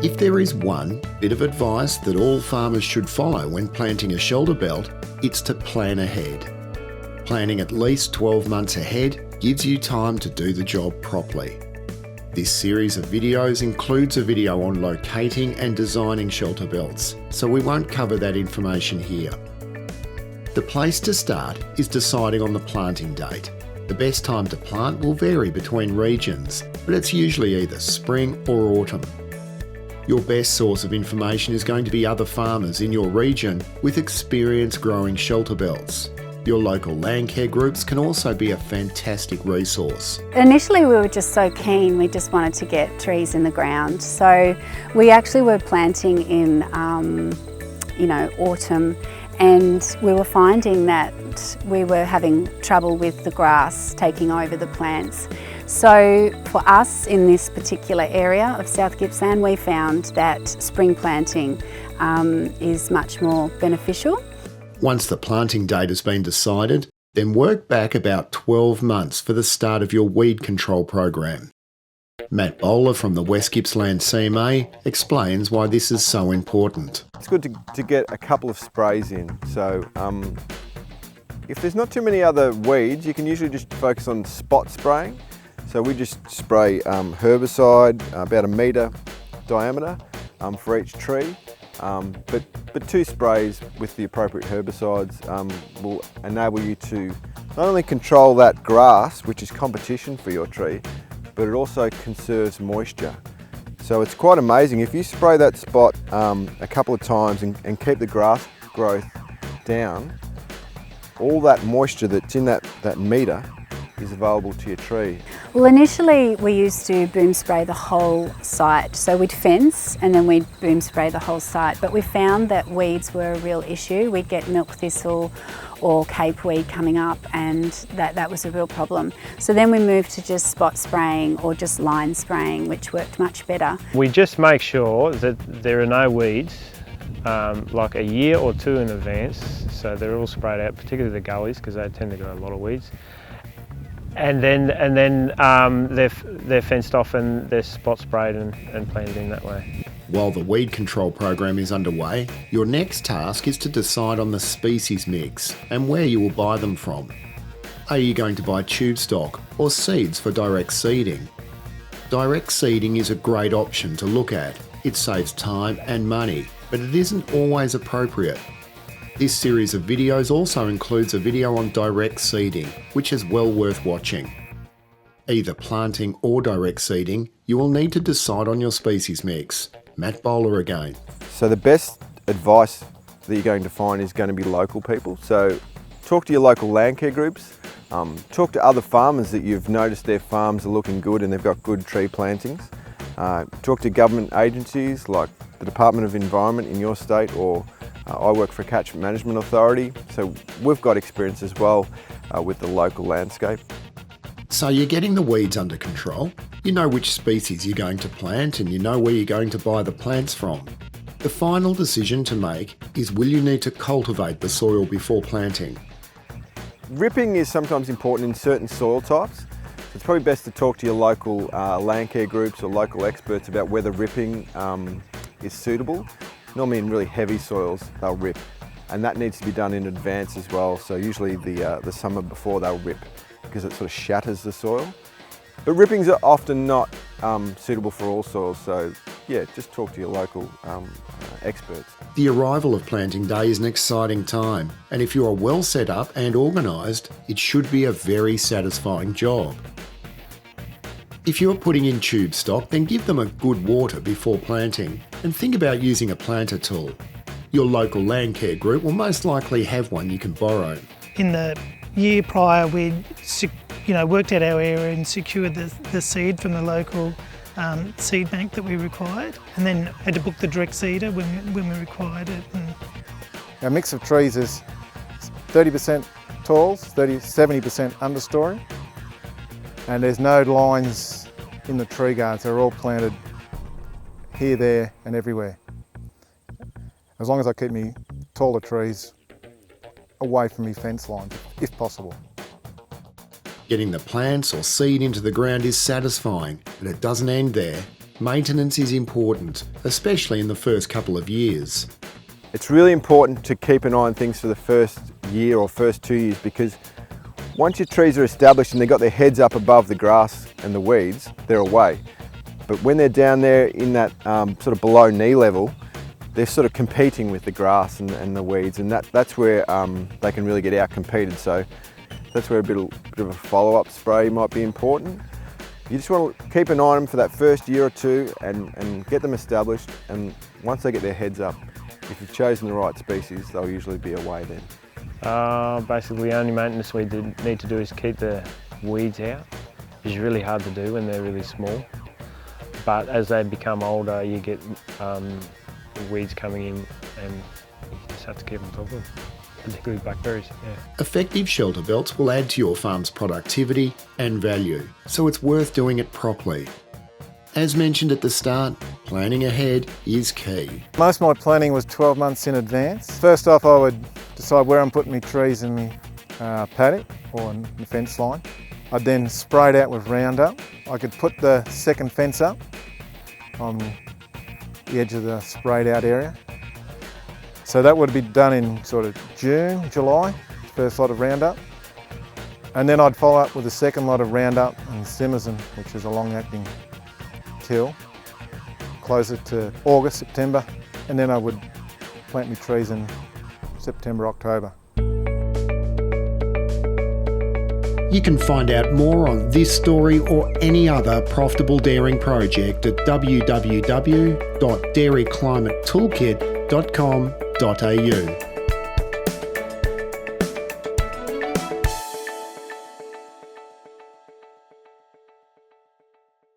If there is one bit of advice that all farmers should follow when planting a shelter belt, it's to plan ahead. Planning at least 12 months ahead gives you time to do the job properly. This series of videos includes a video on locating and designing shelter belts, so we won't cover that information here. The place to start is deciding on the planting date. The best time to plant will vary between regions, but it's usually either spring or autumn. Your best source of information is going to be other farmers in your region with experience growing shelter belts. Your local land care groups can also be a fantastic resource. Initially we were just so keen, we just wanted to get trees in the ground. So we actually were planting in autumn, and we were finding that we were having trouble with the grass taking over the plants. So for us in this particular area of South Gippsland, we found that spring planting is much more beneficial. Once the planting date has been decided, then work back about 12 months for the start of your weed control program. Matt Bowler from the West Gippsland CMA explains why this is so important. It's good to get a couple of sprays in. So if there's not too many other weeds, you can usually just focus on spot spraying. So we just spray herbicide about 1 metre diameter for each tree. But 2 sprays with the appropriate herbicides will enable you to not only control that grass, which is competition for your tree, but it also conserves moisture. So it's quite amazing. If you spray that spot a couple of times and keep the grass growth down, all that moisture that's in that metre is available to your tree. Well, initially we used to boom spray the whole site. So we'd fence and then we'd boom spray the whole site. But we found that weeds were a real issue. We'd get milk thistle or cape weed coming up, and that was a real problem. So then we moved to just spot spraying or just line spraying, which worked much better. We just make sure that there are no weeds like a year or 2 in advance. So they're all sprayed out, particularly the gullies, because they tend to grow a lot of weeds. And then they're fenced off and they're spot sprayed and planted in that way. While the weed control program is underway, your next task is to decide on the species mix and where you will buy them from. Are you going to buy tube stock or seeds for direct seeding? Direct seeding is a great option to look at. It saves time and money, but it isn't always appropriate. This series of videos also includes a video on direct seeding, which is well worth watching. Either planting or direct seeding, you will need to decide on your species mix. Matt Bowler again. So the best advice that you're going to find is going to be local people. So talk to your local land care groups, talk to other farmers that you've noticed their farms are looking good and they've got good tree plantings. Talk to government agencies like the Department of Environment in your state, or I work for a catchment management authority, so we've got experience as well with the local landscape. So you're getting the weeds under control, you know which species you're going to plant, and you know where you're going to buy the plants from. The final decision to make is, will you need to cultivate the soil before planting? Ripping is sometimes important in certain soil types. So it's probably best to talk to your local land care groups or local experts about whether ripping is suitable. Normally in really heavy soils they'll rip, and that needs to be done in advance as well. So usually the summer before they'll rip, because it sort of shatters the soil. But rippings are often not suitable for all soils, so yeah, just talk to your local experts. The arrival of planting day is an exciting time, and if you are well set up and organised, it should be a very satisfying job. If you are putting in tube stock, then give them a good water before planting, and think about using a planter tool. Your local land care group will most likely have one you can borrow. In the year prior, we'd worked out our area and secured the seed from the local seed bank that we required, and then had to book the direct seeder when we required it. Our mix of trees is 30% talls, 70% understory, and there's no lines in the tree guards. They're all planted here, there and everywhere. As long as I keep me taller trees away from me fence lines, if possible. Getting the plants or seed into the ground is satisfying, but it doesn't end there. maintenance is important, especially in the first couple of years. It's really important to keep an eye on things for the first year or first 2 years, because once your trees are established and they've got their heads up above the grass and the weeds, they're away. But when they're down there in that sort of below knee level, they're sort of competing with the grass and the weeds, and that's where they can really get out-competed. So that's where a bit of a follow-up spray might be important. You just want to keep an eye on them for that first year or two and get them established, and once they get their heads up, if you've chosen the right species, they'll usually be away then. Basically, the only maintenance we need to do is keep the weeds out. It's really hard to do when they're really small, but as they become older, you get weeds coming in, and you just have to keep on top of them, particularly blackberries. Yeah. Effective shelter belts will add to your farm's productivity and value, so it's worth doing it properly. As mentioned at the start, planning ahead is key. Most of my planning was 12 months in advance. First off, I would decide where I'm putting my trees in my paddock or in the fence line. I'd then spray it out with Roundup. I could put the second fence up on the edge of the sprayed out area. So that would be done in sort of June, July, first lot of Roundup. And then I'd follow up with the second lot of Roundup and Simazin, which is a long-acting till, closer to August, September, and then I would plant my trees in September, October. You can find out more on this story or any other profitable dairying project at www.dairyclimatetoolkit.com.au.